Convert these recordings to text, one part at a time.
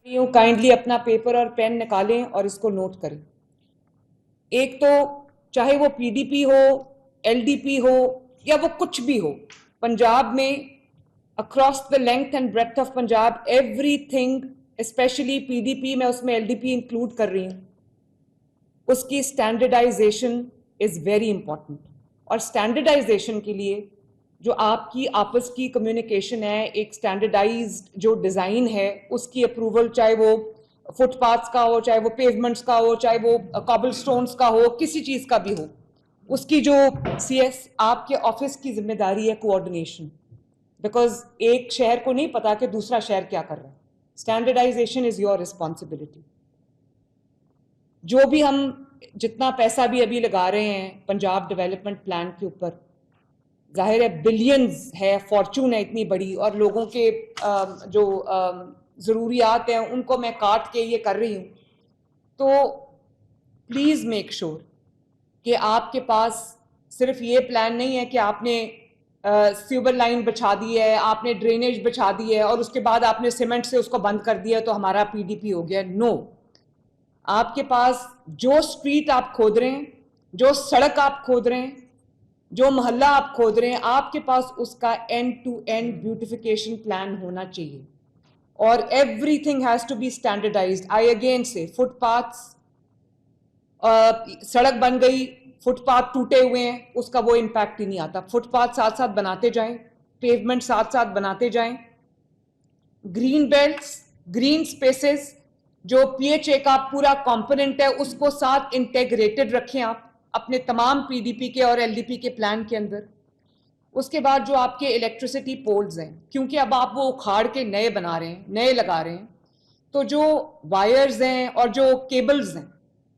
यूं काइंडली अपना पेपर और पेन निकालें और इसको नोट करें। एक तो चाहे वो पीडीपी हो, एलडीपी हो या वो कुछ भी हो, पंजाब में across the length and breath of Punjab everything, specially PDP में, उसमें एलडीपी इंक्लूड कर रही हूं, उसकी स्टैंडर्डाइजेशन इज वेरी इंपॉर्टेंट। और स्टैंडर्डाइजेशन के लिए जो आपकी आपस की कम्युनिकेशन है, एक स्टैंडर्डाइज्ड जो डिज़ाइन है उसकी अप्रूवल, चाहे वो फुटपाथ्स का हो, चाहे वो पेवमेंट्स का हो, चाहे वो कॉबल स्टोन्स का हो, किसी चीज़ का भी हो, उसकी जो सीएस आपके ऑफिस की जिम्मेदारी है कोऑर्डिनेशन। बिकॉज एक शहर को नहीं पता कि दूसरा शहर क्या कर रहा है। Standardisation is your responsibility. जो भी हम जितना पैसा भी अभी लगा रहे हैं पंजाब डेवलपमेंट प्लान के ऊपर, जाहिर है बिलियंस है, फॉर्चून है इतनी बड़ी, और लोगों के जो ज़रूरियात हैं उनको मैं काट के ये कर रही हूँ। तो प्लीज़ मेक श्योर कि आपके पास सिर्फ ये प्लान नहीं है कि आपने सीवर लाइन बिछा दी है, आपने ड्रेनेज बिछा दी है और उसके बाद आपने सीमेंट से उसको बंद कर दिया तो हमारा पीडीपी हो गया। नो, आपके पास जो स्ट्रीट आप खोद रहे हैं, जो सड़क आप खोद रहे हैं, जो मोहल्ला आप खोद रहे हैं, आपके पास उसका end to end beautification plan होना चाहिए और everything has to be standardised. I again से फुटपाथ्स, सड़क बन गई, फुटपाथ टूटे हुए हैं, उसका वो इम्पैक्ट ही नहीं आता। फुटपाथ साथ साथ बनाते जाएं, पेवमेंट साथ साथ बनाते जाएं, ग्रीन बेल्ट्स, ग्रीन स्पेसेस, जो पीएचए का पूरा कंपोनेंट है उसको साथ इंटेग्रेटेड रखें आप अपने तमाम पीडीपी के और एलडीपी के प्लान के अंदर। उसके बाद जो आपके इलेक्ट्रिसिटी पोल्स हैं, क्योंकि अब आप वो उखाड़ के नए बना रहे हैं, नए लगा रहे हैं, तो जो वायर्स हैं और जो केबल्स हैं,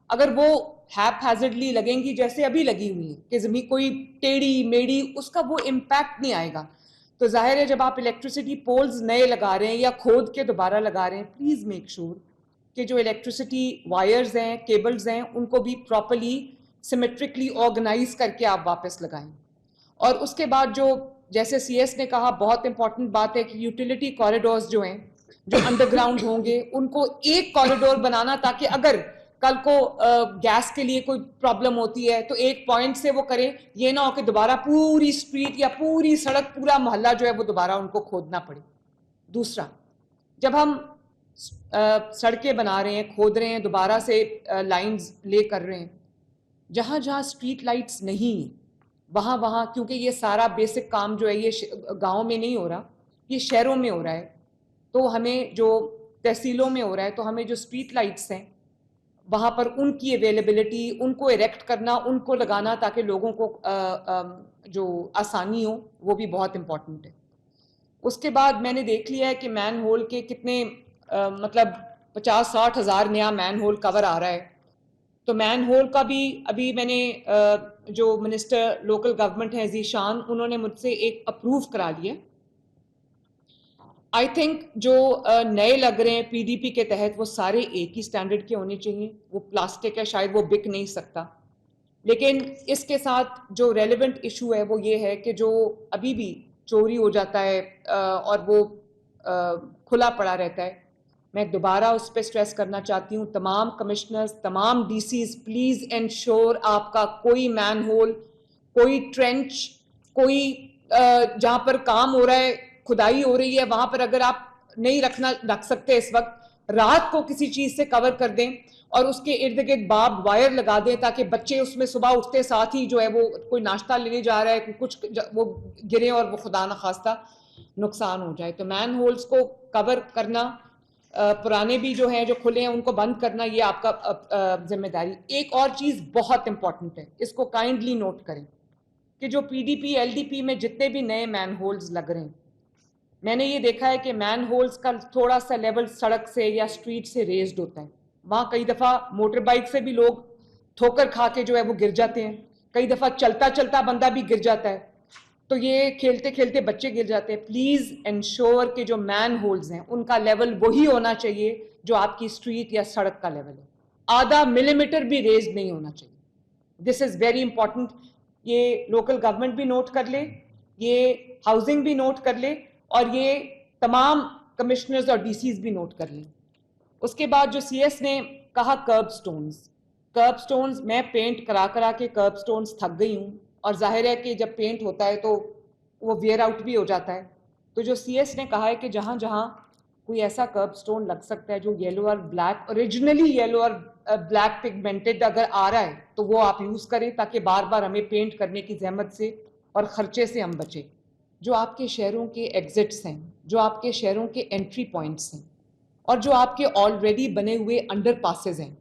अगर वो हैप्पैज़र्डली लगेंगी जैसे अभी लगी हुई है कि जमीन कोई टेढ़ी मेढ़ी, उसका वो इम्पैक्ट नहीं आएगा। तो जाहिर है जब आप इलेक्ट्रिसिटी पोल्स नए लगा रहे हैं या खोद के दोबारा लगा रहे हैं, प्लीज़ मेक श्योर कि जो इलेक्ट्रिसिटी वायर्स हैं, केबल्स हैं, उनको भी प्रॉपरली सिमेट्रिकली ऑर्गेनाइज करके आप वापस लगाएं। और उसके बाद जो, जैसे सीएस ने कहा, बहुत इंपॉर्टेंट बात है कि यूटिलिटी कॉरिडोर्स जो हैं, जो अंडरग्राउंड होंगे, उनको एक कॉरिडोर बनाना ताकि अगर कल को गैस के लिए कोई प्रॉब्लम होती है तो एक पॉइंट से वो करें, ये ना हो कि दोबारा पूरी स्ट्रीट या पूरी सड़क, पूरा मोहल्ला जो है वो दोबारा उनको खोदना पड़े। दूसरा, जब हम सड़कें बना रहे हैं, खोद रहे हैं, दोबारा से लाइंस ले कर रहे हैं, जहाँ जहाँ स्ट्रीट लाइट्स नहीं, वहाँ वहाँ, क्योंकि ये सारा बेसिक काम जो है ये गाँव में नहीं हो रहा, ये शहरों में हो रहा है, तो हमें जो तहसीलों में हो रहा है, तो हमें जो स्ट्रीट लाइट्स हैं वहाँ पर उनकी अवेलेबिलिटी, उनको इरेक्ट करना, उनको लगाना ताकि लोगों को जो आसानी हो, वो भी बहुत इम्पॉर्टेंट है। उसके बाद मैंने देख लिया है कि मैन होल के कितने मतलब 50-60 हज़ार नया मैन होल कवर आ रहा है। तो मैन होल का भी अभी मैंने जो मिनिस्टर लोकल गवर्नमेंट है जीशान, उन्होंने मुझसे एक अप्रूव करा लिया। आई थिंक जो नए लग रहे हैं पीडीपी के तहत, वो सारे एक ही स्टैंडर्ड के होने चाहिए। वो प्लास्टिक है, शायद वो बिक नहीं सकता, लेकिन इसके साथ जो रेलेवेंट इशू है वो ये है कि जो अभी भी चोरी हो जाता है और वो खुला पड़ा रहता है, मैं दोबारा उस पर स्ट्रेस करना चाहती हूँ। तमाम कमिश्नर्स, तमाम डीसीज, प्लीज एंश्योर आपका कोई मैन होल, कोई ट्रेंच, कोई जहाँ पर काम हो रहा है, खुदाई हो रही है, वहां पर अगर आप नहीं रख सकते इस वक्त, रात को किसी चीज से कवर कर दें और उसके इर्द गिर्द बाब वायर लगा दें ताकि बच्चे उसमें सुबह उठते साथ ही जो है वो कोई नाश्ता लेने जा रहा है, कुछ वो गिरे और वो खुदा न खास्ता नुकसान हो जाए। तो मैन होल्स को कवर करना, पुराने भी जो हैं जो खुले हैं उनको बंद करना, ये आपका जिम्मेदारी। एक और चीज बहुत इंपॉर्टेंट है, इसको काइंडली नोट करें कि जो पीडीपी एलडीपी में जितने भी नए मैन होल्स लग रहे हैं, मैंने ये देखा है कि मैन होल्स का थोड़ा सा लेवल सड़क से या स्ट्रीट से रेज्ड होता है। वहाँ कई दफ़ा मोटर बाइक से भी लोग ठोकर खा के जो है वो गिर जाते हैं, कई दफ़ा चलता चलता बंदा भी गिर जाता है, तो ये खेलते खेलते बच्चे गिर जाते हैं। प्लीज़ इंश्योर कि जो मैन होल्स हैं उनका लेवल वही होना चाहिए जो आपकी स्ट्रीट या सड़क का लेवल है, आधा मिलीमीटर भी रेज नहीं होना चाहिए। This is very important. ये लोकल गवर्नमेंट भी नोट कर ले, ये हाउसिंग भी नोट कर ले और ये तमाम कमिश्नर्स और डीसीज भी नोट कर लें। उसके बाद जो सीएस ने कहा कर्ब स्टोन्स, मैं पेंट करा करा के कर्ब स्टोन्स थक गई हूँ, और जाहिर है कि जब पेंट होता है तो वो वेयर आउट भी हो जाता है। तो जो सीएस ने कहा है कि जहाँ जहाँ कोई ऐसा कर्ब स्टोन लग सकता है जो येलो और ब्लैक, ओरिजिनली येलो और ब्लैक पिगमेंटेड अगर आ रहा है, तो वो आप यूज करें, ताकि बार बार हमें पेंट करने की जहमत से और खर्चे से हम बचें। जो आपके शहरों के एग्जिट्स हैं, जो आपके शहरों के एंट्री पॉइंट्स हैं, और जो आपके ऑलरेडी बने हुए अंडर पासेज हैं,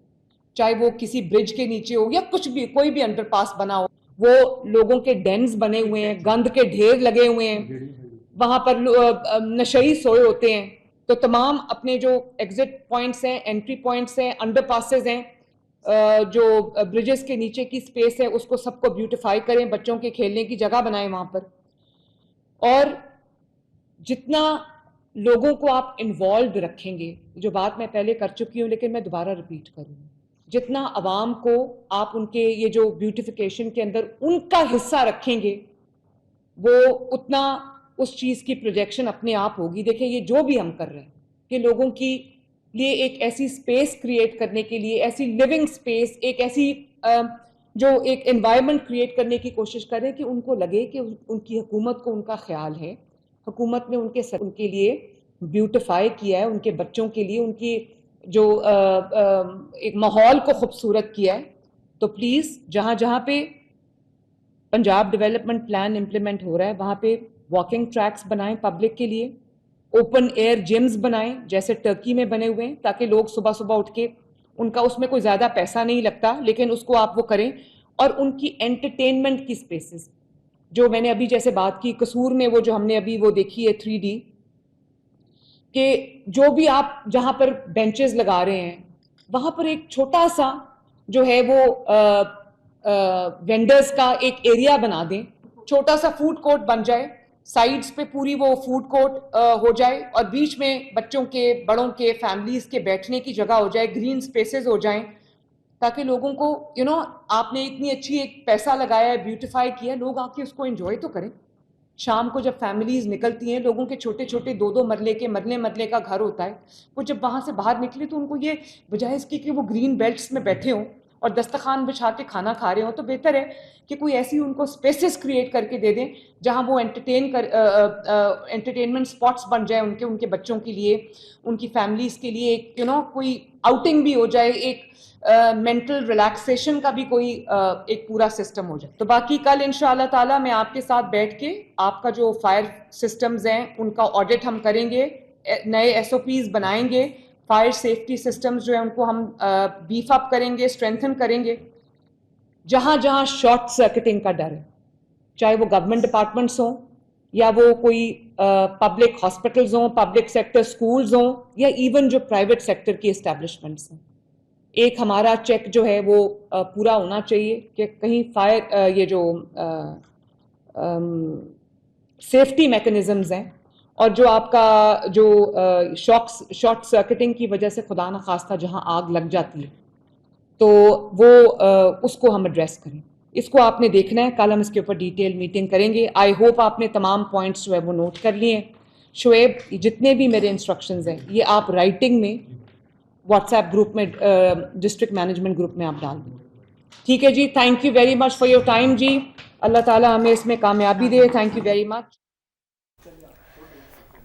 चाहे वो किसी ब्रिज के नीचे हो या कुछ भी, कोई भी अंडर पास बना हो, वो लोगों के डेन्स बने हुए हैं, गंद के ढेर लगे हुए हैं, वहां पर नशई सोए होते हैं। तो तमाम अपने जो एग्जिट पॉइंट्स हैं, एंट्री पॉइंट्स हैं, अंडर पासेज हैं, जो ब्रिजेस के नीचे की स्पेस है, उसको सबको ब्यूटिफाई करें, बच्चों के खेलने की जगह बनाएं वहां पर। और जितना लोगों को आप इन्वॉल्व रखेंगे, जो बात मैं पहले कर चुकी हूँ लेकिन मैं दोबारा रिपीट करूँगी, जितना आवाम को आप उनके ये जो ब्यूटिफिकेशन के अंदर उनका हिस्सा रखेंगे, वो उतना उस चीज़ की प्रोजेक्शन अपने आप होगी। देखिए, ये जो भी हम कर रहे हैं कि लोगों की लिए एक ऐसी स्पेस क्रिएट करने के लिए, ऐसी लिविंग स्पेस, एक ऐसी जो एक एनवायरनमेंट क्रिएट करने की कोशिश करें कि उनको लगे कि उनकी हुकूमत को उनका ख्याल है, हुकूमत ने उनके लिए ब्यूटिफाई किया है, उनके बच्चों के लिए उनकी जो एक माहौल को खूबसूरत किया है। तो प्लीज़ जहाँ जहाँ पे पंजाब डेवलपमेंट प्लान इम्प्लीमेंट हो रहा है, वहाँ पे वॉकिंग ट्रैक्स बनाएं पब्लिक के लिए, ओपन एयर जिम्स बनाएं जैसे टर्की में बने हुए हैं, ताकि लोग सुबह सुबह उठ के, उनका उसमें कोई ज़्यादा पैसा नहीं लगता, लेकिन उसको आप वो करें। और उनकी एंटरटेनमेंट की स्पेसेस, जो मैंने अभी जैसे बात की कसूर में, वो जो हमने अभी वो देखी है 3D, कि जो भी आप जहाँ पर बेंचेस लगा रहे हैं, वहाँ पर एक छोटा सा जो है वो वेंडर्स का एक एरिया बना दें, छोटा सा फूड कोर्ट बन जाए, साइड्स पे पूरी वो फूड कोर्ट हो जाए, और बीच में बच्चों के, बड़ों के, फैमिलीज के बैठने की जगह हो जाए, ग्रीन स्पेसेस हो जाएं, ताकि लोगों को आपने इतनी अच्छी एक पैसा लगाया है, ब्यूटिफाई किया, लोग आके उसको एंजॉय तो करें। शाम को जब फैमिलीज निकलती हैं, लोगों के छोटे छोटे 2-2 मरले के, मरले का घर होता है, वो जब वहाँ से बाहर निकले तो उनको ये, बजाय इसके कि वो ग्रीन बेल्ट्स में बैठे हों और दस्तरखान बिछा के खाना खा रहे हो, तो बेहतर है कि कोई ऐसी उनको स्पेसेस क्रिएट करके दे दें जहां वो एंटरटेनमेंट स्पॉट्स बन जाए उनके बच्चों के लिए, उनकी फैमिलीज के लिए, एक कोई आउटिंग भी हो जाए, एक मेंटल रिलैक्सेशन का भी कोई एक पूरा सिस्टम हो जाए। तो बाकी कल इंशाअल्लाह ताला मैं आपके साथ बैठ के आपका जो फायर सिस्टम्स हैं उनका ऑडिट हम करेंगे, नए SOPs बनाएंगे, फायर सेफ्टी सिस्टम्स जो है उनको हम बीफ अप करेंगे, स्ट्रेंथन करेंगे। जहां जहां शॉर्ट सर्किटिंग का डर है, चाहे वो गवर्नमेंट डिपार्टमेंट्स हों या वो कोई पब्लिक हॉस्पिटल्स हों, पब्लिक सेक्टर स्कूल्स हों, या इवन जो प्राइवेट सेक्टर की एस्टेब्लिशमेंट्स हैं, एक हमारा चेक जो है वो पूरा होना चाहिए कि कहीं फायर ये जो सेफ्टी मैकेनिज्म्स हैं, और जो आपका जो शॉर्ट सर्किटिंग की वजह से खुदा न खास्ता जहां आग लग जाती है, तो वो उसको हम एड्रेस करें। इसको आपने देखना है, कल हम इसके ऊपर डिटेल मीटिंग करेंगे। आई होप आपने तमाम पॉइंट्स जो है वो नोट कर लिए हैं। शुएब, जितने भी मेरे इंस्ट्रक्शंस हैं ये आप राइटिंग में व्हाट्सएप ग्रुप में, डिस्ट्रिक्ट मैनेजमेंट ग्रुप में आप डाल दें। ठीक है जी, thank you very much for your time जी, अल्लाह ताला हमें इसमें कामयाबी दे। Thank you very much.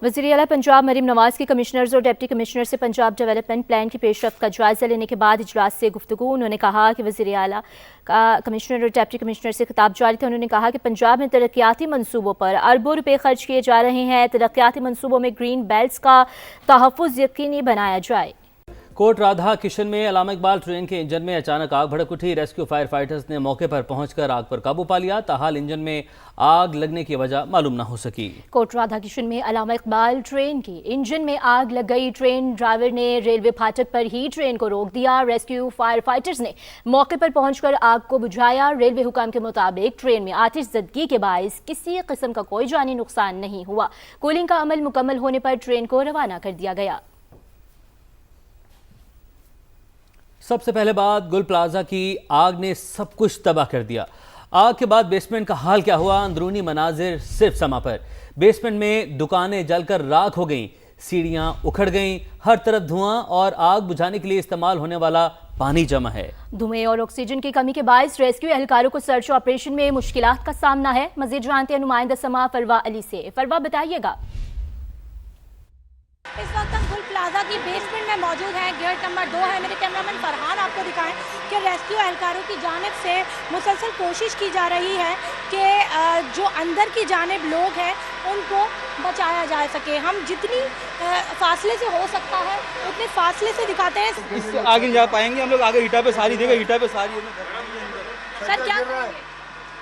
वज़ीर आला पंजाब मरीम नवाज़ की कमिश्नर्स और डिप्टी कमिश्नर से पंजाब डेवलपमेंट प्लान की पेशरफ्त का जायज़ा लेने के बाद इजलास से गुफ्तगू। उन्होंने कहा कि वज़ीर आला का कमिश्नर और डिप्टी कमिश्नर से खिताब जारी था। उन्होंने कहा कि पंजाब में तरक्याती मनसूबों पर अरबों रुपए खर्च किए जा रहे हैं, तरक्याती मनसूबों में ग्रीन बेल्ट्स का तहफ़्फ़ुज़ यकीनी बनाया जाए। कोट राधा किशन में अलामा इकबाल ट्रेन के इंजन में अचानक आग भड़क उठी। रेस्क्यू फायर फाइटर्स ने मौके पर पहुंचकर आग पर काबू पा लिया, ताहाल इंजन में आग लगने की वजह मालूम न हो सकी। कोट राधा किशन में अलामा इकबाल ट्रेन के इंजन में आग लग गई। ट्रेन ड्राइवर ने रेलवे फाटक पर ही ट्रेन को रोक दिया। रेस्क्यू फायर फाइटर्स ने मौके पर पहुंचकर आग को बुझाया। रेलवे हुकाम के मुताबिक ट्रेन में आतिश ज़दगी के बायस किसी किस्म का कोई जानी नुकसान नहीं हुआ। कूलिंग का अमल मुकम्मल होने पर ट्रेन को रवाना कर दिया गया। सबसे पहले बात, गुल प्लाजा की आग ने सब कुछ तबाह कर दिया। आग के बाद बेसमेंट का हाल क्या हुआ, अंदरूनी मनाजिर सिर्फ समा पर। बेसमेंट में दुकानें जलकर राख हो गईं, सीढ़ियां उखड़ गईं, हर तरफ धुआं और आग बुझाने के लिए इस्तेमाल होने वाला पानी जमा है। धुएं और ऑक्सीजन की कमी के बायस रेस्क्यू एहलकारों को सर्च ऑपरेशन में मुश्किलात का सामना है। मजीद जानते हैं नुमाइंदा समा फरवा अली से। फरवा, बताइएगा। इस वक्त हम गुल प्लाजा की बेसमेंट में मौजूद हैं। गेट नंबर 2 है। मेरे कैमरामैन फरहान आपको दिखाएं कि रेस्क्यू एहलकारों की जानिब से मुसलसल कोशिश की जा रही है कि जो अंदर की जानिब लोग हैं उनको बचाया जा सके। हम जितनी फासले से हो सकता है उतने फासले से दिखाते हैं। इससे आगे नहीं जा पाएंगे हम लोग। आगे हीटा पे सारी देगा, हीटा पे सारी सर क्या करेंगे?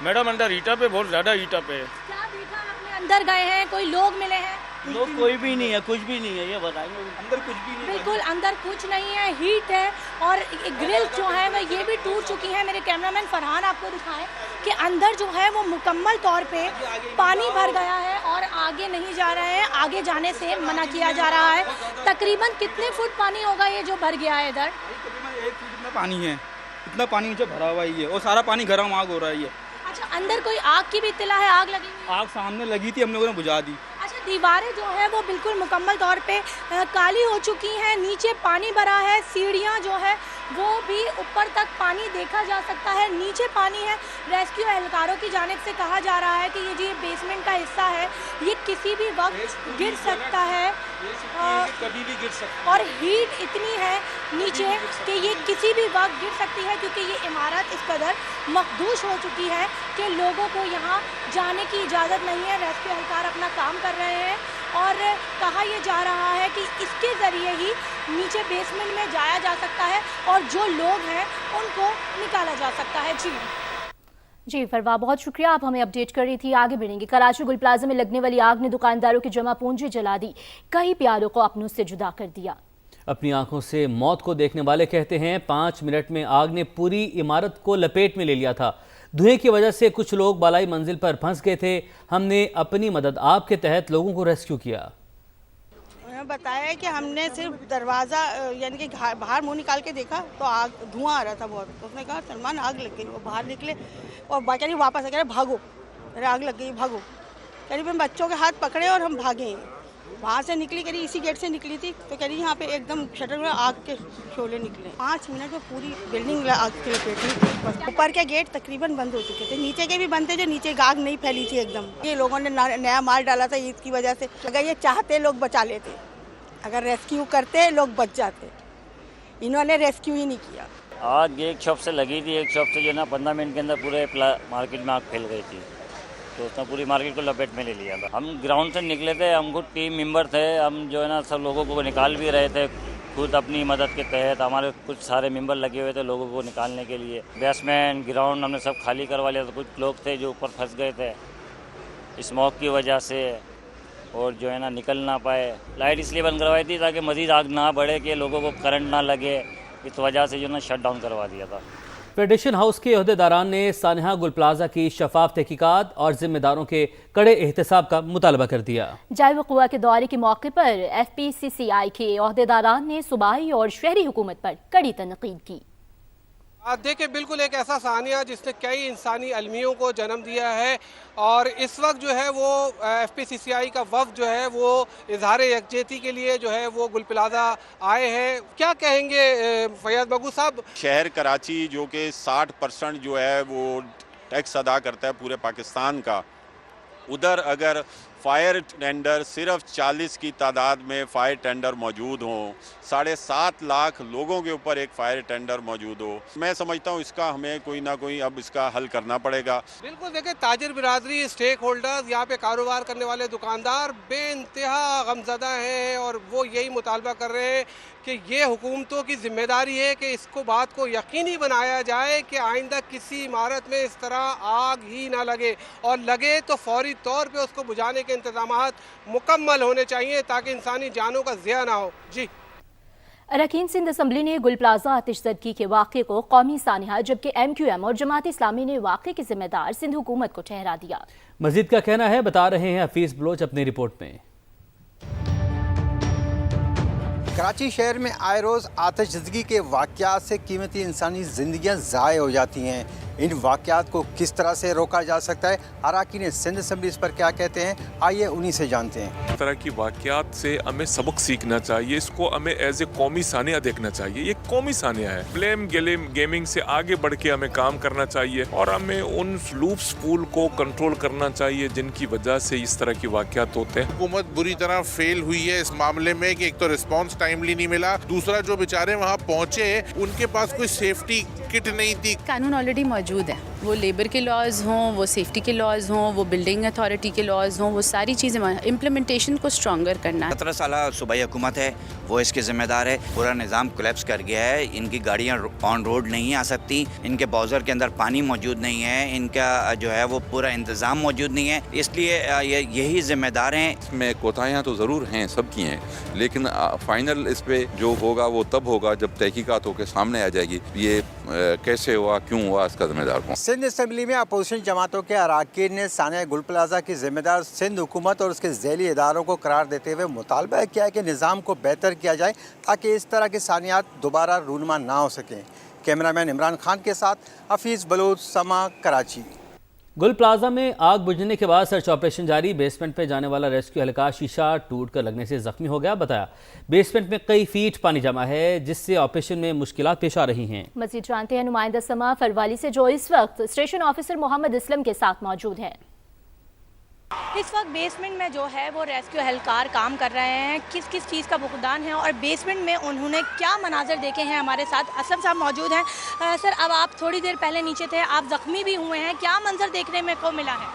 मैडम अंदर हीटा पे बहुत ज़्यादा हीटा पे है। क्या देखा आपने? अंदर गए हैं, कोई लोग मिले हैं? लोग कोई भी नहीं है, कुछ भी नहीं है, ये बताएंगे। अंदर कुछ भी नहीं है, बिल्कुल अंदर कुछ नहीं है, हीट है और ग्रिल जो है वह ये भी टूट चुकी है। मेरे कैमरामैन फरहान आपको दिखाएं कि अंदर जो है वो मुकम्मल तौर पे पानी भर गया है और आगे नहीं जा रहे हैं। आगे जाने से मना किया जा रहा है। तकरीबन कितने फुट पानी होगा ये जो भर गया है इधर? तकरीबन 1 फुट इतना पानी है, इतना पानी नीचे भरा हुआ ही है और सारा पानी गरम आग हो रहा है ये। अच्छा, अंदर कोई आग की भी इत्तला है? आग लगी हुई है? आग सामने लगी थी, हम लोगों ने बुझा दी। अच्छा, दीवारें जो है वो बिल्कुल मुकम्मल तौर पे काली हो चुकी हैं। नीचे पानी भरा है। सीढ़ियाँ जो है वो भी ऊपर तक पानी देखा जा सकता है। नीचे पानी है। रेस्क्यू एहलकारों की जानिब से कहा जा रहा है कि ये जो बेसमेंट का हिस्सा है ये किसी भी वक्त गिर सकता है, कभी भी गिर सकता और हीट इतनी है नीचे कि ये किसी भी वक्त गिर सकती है, क्योंकि ये इमारत इस कदर मखदूश हो चुकी है कि लोगों को यहाँ जाने की इजाज़त नहीं है। रेस्क्यू एहलकार अपना काम कर रहे हैं और कहा यह जा रहा है कि इसके ज़रिए ही नीचे बेसमेंट में जाया जा सकता है और जो लोग हैं उनको निकाला जा सकता है। जी फरवा, बहुत शुक्रिया, आप हमें अपडेट कर रही थी। आगे बढ़ेंगे। कराची गुल प्लाजा में लगने वाली आग ने दुकानदारों की जमा पूंजी जला दी, कई प्यारों को अपनों से जुदा कर दिया। अपनी आंखों से मौत को देखने वाले कहते हैं 5 मिनट में आग ने पूरी इमारत को लपेट में ले लिया था। धुएं की वजह से कुछ लोग बालाई मंजिल पर फंस गए थे। हमने अपनी मदद आप के तहत लोगों को रेस्क्यू किया। बताया कि हमने सिर्फ दरवाज़ा यानी कि बाहर मुंह निकाल के देखा तो आग धुआं आ रहा था बहुत। तो उसने कहा सलमान आग लग गई। वो बाहर निकले और कह रही वापस आ, कह रहे भागो, अरे आग लग गई भागो। कह रही मैं बच्चों के हाथ पकड़े और हम भागे। वहाँ से निकली, कह रही इसी गेट से निकली थी, तो कह रही यहाँ पे एकदम शटर में आग के शोले निकले। 5 मिनट में पूरी बिल्डिंग आग के लपेट में। ऊपर के गेट तकरीबन बंद हो चुके थे, नीचे के भी बंद थे, जो नीचे आग नहीं फैली थी एकदम। ये लोगों ने नया माल डाला था ईद की वजह से। अगर ये चाहते लोग बचा लेते, अगर रेस्क्यू करते लोग बच जाते। इन्होंने रेस्क्यू ही नहीं किया। आग एक शॉप से लगी थी, एक शॉप से जो ना 15 मिनट के अंदर पूरे मार्केट में आग फैल गई थी, तो उसने पूरी मार्केट को लपेट में ले लिया था। हम ग्राउंड से निकले थे, हम खुद टीम मेंबर थे, हम जो है ना सब लोगों को निकाल भी रहे थे खुद अपनी मदद के तहत। हमारे कुछ सारे मेंबर लगे हुए थे लोगों को निकालने के लिए। बेसमेंट ग्राउंड हमने सब खाली करवा लिया था। कुछ लोग थे जो ऊपर फंस गए थे स्मोक की वजह से और जो है ना निकल ना पाए। लाइट इसलिए बंद करवाई थी ताकि मज़ीद आग ना बढ़े, कि लोगों को करंट ना लगे, इस वजह से जो ना शट डाउन करवा दिया था। फेडरेशन हाउस के अहदेदारान ने सानिहा गुल प्लाजा की शफाफ तहकीकात और जिम्मेदारों के कड़े एहतसाब का मुतालबा कर दिया। जाए वक़ुआ के दौरे के मौके पर FPCCI के अहदेदारान ने सूबाई और शहरी हुकूमत पर कड़ी तनकीद की। देखिए, बिल्कुल एक ऐसा सानिया जिसने कई इंसानी अलमियों को जन्म दिया है और इस वक्त जो है वो FPCCI का वफ़द जो है वो इजहार यकजहती के लिए जो है वो गुल प्लाजा आए हैं। क्या कहेंगे फैयाज मगू साहब? शहर कराची जो कि 60% जो है वो टैक्स अदा करता है पूरे पाकिस्तान का, उधर अगर फायर टेंडर सिर्फ 40 की तादाद में फायर टेंडर मौजूद हों, 7.5 लाख लोगों के ऊपर एक फायर टेंडर मौजूद हो, मैं समझता हूँ इसका हमें कोई ना कोई अब इसका हल करना पड़ेगा। बिल्कुल, देखिए ताजिर बिरादरी, स्टेक होल्डर्स, यहाँ पे कारोबार करने वाले दुकानदार बेइंतहा गमज़दा हैं और वो यही मुतालबा कर रहे हैं कि ये हुकूमतों की जिम्मेदारी है कि इसको बात को यकीनी बनाया जाए कि आइंदा किसी इमारत में इस तरह आग ही ना लगे, और लगे तो फौरी तौर पे उसको बुझाने के इंतजामात मुकम्मल होने चाहिए ताकि इंसानी जानों का ज़िया ना हो। जी। अरकान सिंध असम्बली ने गुल प्लाजा आतिशज़दगी के वाक़े को कौमी सानिहा, जबकि MQM और जमात इस्लामी ने वाक़े के जिम्मेदार सिंध हुकूमत को ठहरा दिया। मजीद का कहना है, बता रहे हैं हफीज बलोच अपनी रिपोर्ट में। कराची शहर में आए रोज़ आतिशज़दगी के वाक़यात से कीमती इंसानी ज़िंदगियाँ ज़ाय हो जाती हैं। इन वाक़यात को किस तरह से रोका जा सकता है, अरकान सिंध असेंबली इस पर क्या कहते हैं, आइए उन्हीं से जानते हैं। इस तरह की वाक़यात से हमें सबक सीखना चाहिए, इसको हमें एज ए कौमी सानिया देखना चाहिए। ये कौमी सानिया है। ब्लेम गेमिंग से आगे बढ़ के हमें काम करना चाहिए और हमें उन लूप्स पूल को कंट्रोल करना चाहिए जिनकी वजह से इस तरह की वाक़यात होते हैं। हुकूमत बुरी तरह फेल हुई है इस मामले में कि एक तो रिस्पांस टाइमली नहीं मिला, दूसरा जो बेचारे वहाँ पहुँचे उनके पास कोई सेफ्टी किट नहीं थी। कानून ऑलरेडी मौजूद है, वो लेबर के लॉज हों, वो सेफ्टी के लॉज हों, वो बिल्डिंग अथॉरिटी के लॉज हों, वो सारी चीज़ें इम्प्लीमेंटेशन को स्ट्रॉन्गर करना है। 17 साल सूबाई हुकूमत है, वो इसके जिम्मेदार है। पूरा निज़ाम कोलैप्स कर गया है। इनकी गाड़ियाँ ऑन रोड नहीं आ सकती, इनके बाउज़र के अंदर पानी मौजूद नहीं है, इनका जो है वो पूरा इंतज़ाम मौजूद नहीं है, इसलिए यही जिम्मेदार हैं। इसमें कोताहियाँ तो ज़रूर हैं, सबकी हैं, लेकिन फाइनल इस पे जो होगा वो तब होगा जब तहकीकात होकर सामने आ जाएगी ये कैसे हुआ, क्यों हुआ, इसका जिम्मेदार कौन। सिंध असेंबली में अपोजिशन जमातों के अरकान ने सानिया गुल प्लाजा की जिम्मेदार सिंध हुकूमत और उसके ज़ैली इदारों को करार देते हुए मुतालबा किया है कि निज़ाम को बेहतर किया जाए ताकि इस तरह के सानियात दोबारा रूनुमा ना हो सकें। कैमरामैन इमरान खान के साथ हफीज़ बलूच, समा, कराची। गुल प्लाजा में आग बुझने के बाद सर्च ऑपरेशन जारी। बेसमेंट पे जाने वाला रेस्क्यू एहलकार शीशा टूटकर लगने से जख्मी हो गया। बताया बेसमेंट में कई फीट पानी जमा है जिससे ऑपरेशन में मुश्किलात पेश आ रही हैं। मज़ीद जानते हैं नुमाइंदा समा फरवाली से जो इस वक्त स्टेशन ऑफिसर मोहम्मद इस्लम के साथ मौजूद हैं। इस वक्त बेसमेंट में जो है वो रेस्क्यू एहलकार काम कर रहे हैं, किस किस चीज़ का फुकदान है और बेसमेंट में उन्होंने क्या मनाजर देखे हैं। हमारे साथ असलम साहब मौजूद हैं। सर, अब आप थोड़ी देर पहले नीचे थे, आप ज़ख्मी भी हुए हैं, क्या मंजर देखने में को मिला है?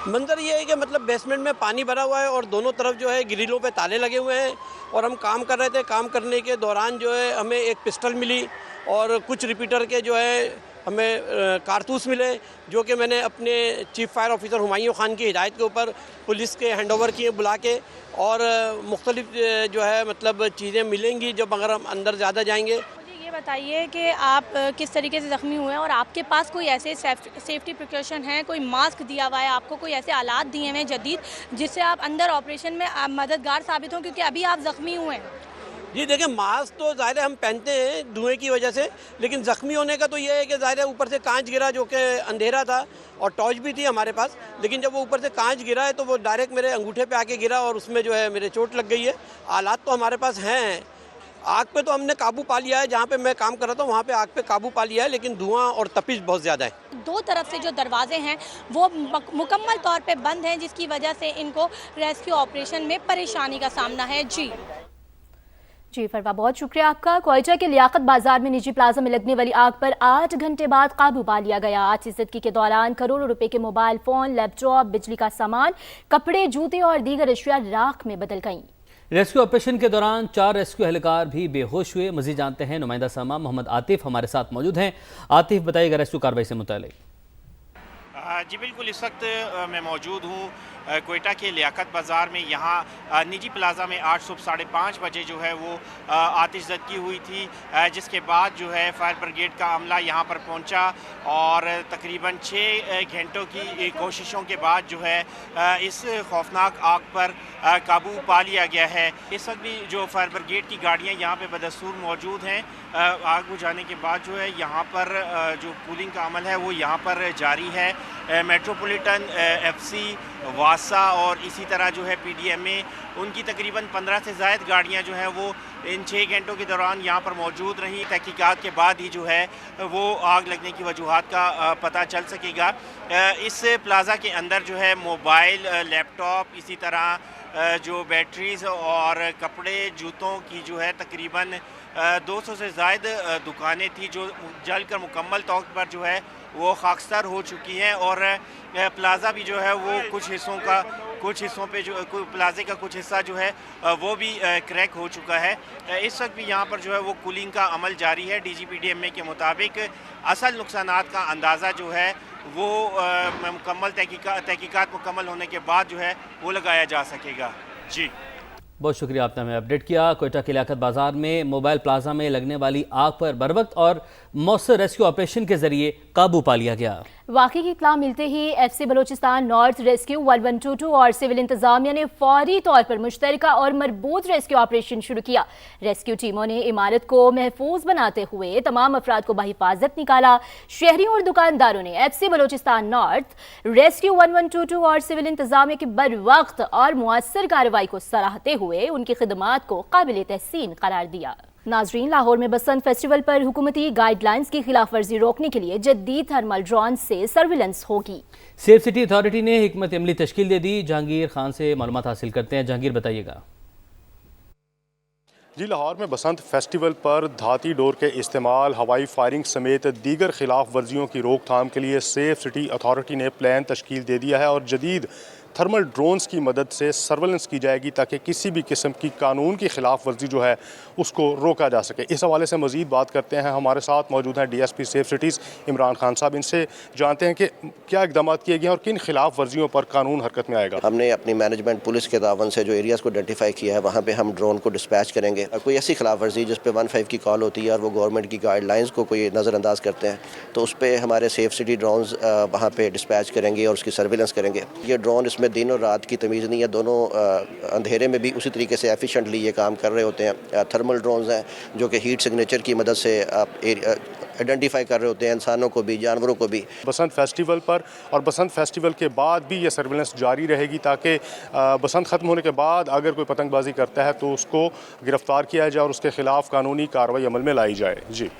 मंजर ये है कि मतलब बेसमेंट में पानी भरा हुआ है और दोनों तरफ जो है ग्रिलों पे ताले लगे हुए हैं और हम काम कर रहे थे। काम करने के दौरान जो है हमें एक पिस्टल मिली और कुछ रिपीटर के जो है हमें कारतूस मिले, जो कि मैंने अपने chief fire officer Humayun Khan की हिदायत के ऊपर पुलिस के हैंडओवर किए बुला के, और मुख्तलिफ जो है मतलब चीज़ें मिलेंगी जब अगर हम अंदर ज़्यादा जाएंगे। मुझे ये बताइए कि आप किस तरीके से ज़ख्मी हुए हैं और आपके पास कोई ऐसे सेफ्टी प्रिकॉशन हैं, कोई मास्क दिया हुआ है आपको, कोई ऐसे आलात दिए हुए हैं जदीद जिससे आप अंदर ऑपरेशन में मददगार साबित हों, क्योंकि अभी आप ज़ख्मी हुए हैं? जी देखिए, मास्क तो ज़ाहिर हम पहनते हैं धुएं की वजह से, लेकिन ज़ख्मी होने का तो ये है कि ज़ाहिर ऊपर से कांच गिरा जो कि अंधेरा था और टॉर्च भी थी हमारे पास, लेकिन जब वो ऊपर से कांच गिरा है तो वो डायरेक्ट मेरे अंगूठे पे आके गिरा और उसमें जो है मेरे चोट लग गई है। आलात तो हमारे पास हैं। आग पे तो हमने काबू पा लिया है, जहाँ पे मैं काम कर रहा था वहाँ पे आग पे काबू पा लिया है, लेकिन धुआं और तपिश बहुत ज़्यादा है। दो तरफ से जो दरवाजे हैं वो मुकम्मल तौर पे बंद हैं, जिसकी वजह से इनको रेस्क्यू ऑपरेशन में परेशानी का सामना है। जी फरवा, बहुत शुक्रिया आपका। क्वेटा के लियाकत बाजार में निजी प्लाजा में लगने वाली आग पर 8 घंटे बाद काबू पा लिया गया। आज इज़्ज़तगी के दौरान करोड़ों रुपए के मोबाइल फ़ोन, लैपटॉप, बिजली का सामान, कपड़े, जूते और दीगर अशिया राख में बदल गईं। रेस्क्यू ऑपरेशन के दौरान 4 रेस्क्यू एहलकार भी बेहोश हुए। मज़ीद जानते हैं नुमाइंदा समा मोहम्मद आतिफ हमारे साथ मौजूद हैं। आतिफ, बताइएगा रेस्क्यू कार्रवाई से मुताल्लिक। जी बिल्कुल, इस वक्त मैं मौजूद हूँ क्वेटा के लियाकत बाज़ार में। यहाँ निजी प्लाजा में 8 सुबह 5:30 बजे जो है वो आतिशज़दगी हुई थी, जिसके बाद जो है फायर ब्रिगेड का अमला यहाँ पर पहुँचा और तकरीबन 6 घंटों की कोशिशों के बाद जो है इस खौफनाक आग पर काबू पा लिया गया है। इस वक्त भी जो फायर ब्रिगेड की गाड़ियाँ यहाँ पे बदस्तूर मौजूद हैं। आग बुझाने के बाद जो है यहाँ पर जो कूलिंग का अमल है वो यहाँ पर जारी है। मेट्रोपॉलिटन, एफसी, वासा और इसी तरह जो है पीडीएमए, उनकी तकरीबन 15 से ज़ायद गाड़ियाँ जो हैं वो इन 6 घंटों के दौरान यहाँ पर मौजूद रही। तहकीकात के बाद ही जो है वो आग लगने की वजूहात का पता चल सकेगा। इस प्लाज़ा के अंदर जो है मोबाइल, लैपटॉप, इसी तरह जो बैटरीज़ और कपड़े, जूतों की जो है तकरीबन 200 से ज़ायद दुकानें थी जो जलकर मुकम्मल तौर पर जो है वो खाकसार हो चुकी हैं। और प्लाज़ा भी जो है वो कुछ हिस्सों पे जो प्लाज़े का कुछ हिस्सा जो है वो भी क्रैक हो चुका है। इस वक्त भी यहाँ पर जो है वो कूलिंग का अमल जारी है। DGPDMA के मुताबिक असल नुकसानात का अंदाज़ा जो है वो मुकम्मल तहकीकात मुकम्मल होने के बाद जो है वो लगाया जा सकेगा। जी बहुत शुक्रिया, आपने हमें अपडेट किया। क्वेटा के लियाकत बाजार में मोबाइल प्लाजा में लगने वाली आग पर बरवक्त और मौसर रेस्क्यू ऑपरेशन के जरिए काबू पा लिया गया। वाकई की इत्तला मिलते ही FC बलोचिस्तान नॉर्थ रेस्क्यू 1122 और सिविल इंतजामिया ने फौरी तौर पर मुश्तरका और मरबूत रेस्क्यू ऑपरेशन शुरू किया। रेस्क्यू टीमों ने इमारत को महफूज बनाते हुए तमाम अफराद को बहिफाजत निकाला। शहरियों और दुकानदारों ने FC बलोचिस्तान नॉर्थ रेस्क्यू 1122 और सिविल इंतजामिया की बर वक्त और मुअस्सर कार्रवाई को सराहते हुए उनकी खिदमात को काबिल तहसीन करार दिया। नाजरीन, लाहौर में बसंत फेस्टिवल पर हुकूमती गाइडलाइंस की खिलाफ वर्जी रोकने के लिए जदीद थर्मल ड्रोन से सर्विलेंस होगी। सेफ सिटी अथॉरिटी ने हिकमत अमली तश्कील दे दी। जहांगीर खान से मालूमात हासिल करते हैं। जहांगीर, बताइएगा। जी, लाहौर में बसंत फेस्टिवल पर धाती डोर के इस्तेमाल, हवाई फायरिंग समेत दीगर खिलाफ वर्जियों की रोकथाम के लिए सेफ सिटी अथॉरिटी ने प्लान तश्कील दे दिया है और जदीद थर्मल ड्रोन्स की मदद से सर्वेलेंस की जाएगी ताकि किसी भी किस्म की कानून की खिलाफ वर्जी जो है उसको रोका जा सके। इस हवाले से मज़ीद बात करते हैं, हमारे साथ मौजूद हैं DSP safe cities Imran Khan साहब। इनसे जानते हैं कि क्या इकदाम किए गए हैं और किन खिलाफ वर्जियों पर कानून हरकत में आएगा। हमने अपनी मैनेजमेंट पुलिस के तावन से जो एरियाज़ को आइडेंटिफाई किया है वहाँ पर हम ड्रोन को डिस्पैच करेंगे। कोई ऐसी खिलाफ वर्जी जिस पर 15 की कॉल होती है और वो गवर्नमेंट की गाइडलाइंस को कोई नज़रअंदाज करते हैं तो उस पर हमारे सेफ सिटी ड्रोन्स वहाँ पर डिस्पैच करेंगे और उसकी सर्विलेंस करेंगे। ये ड्रोन इसमें दिन और रात की तमीज़ नहीं है, दोनों अंधेरे में भी उसी तरीके से एफिशिएंटली ये काम कर रहे होते हैं। थर्मल ड्रोन्स हैं जो कि हीट सिग्नेचर की मदद से आइडेंटिफाई कर रहे होते हैं इंसानों को भी, जानवरों को भी। बसंत फेस्टिवल पर और बसंत फेस्टिवल के बाद भी ये सर्विलेंस जारी रहेगी ताकि बसंत ख़त्म होने के बाद अगर कोई पतंगबाजी करता है तो उसको गिरफ्तार किया जाए और उसके खिलाफ कानूनी कार्रवाई अमल में लाई जाए। जी।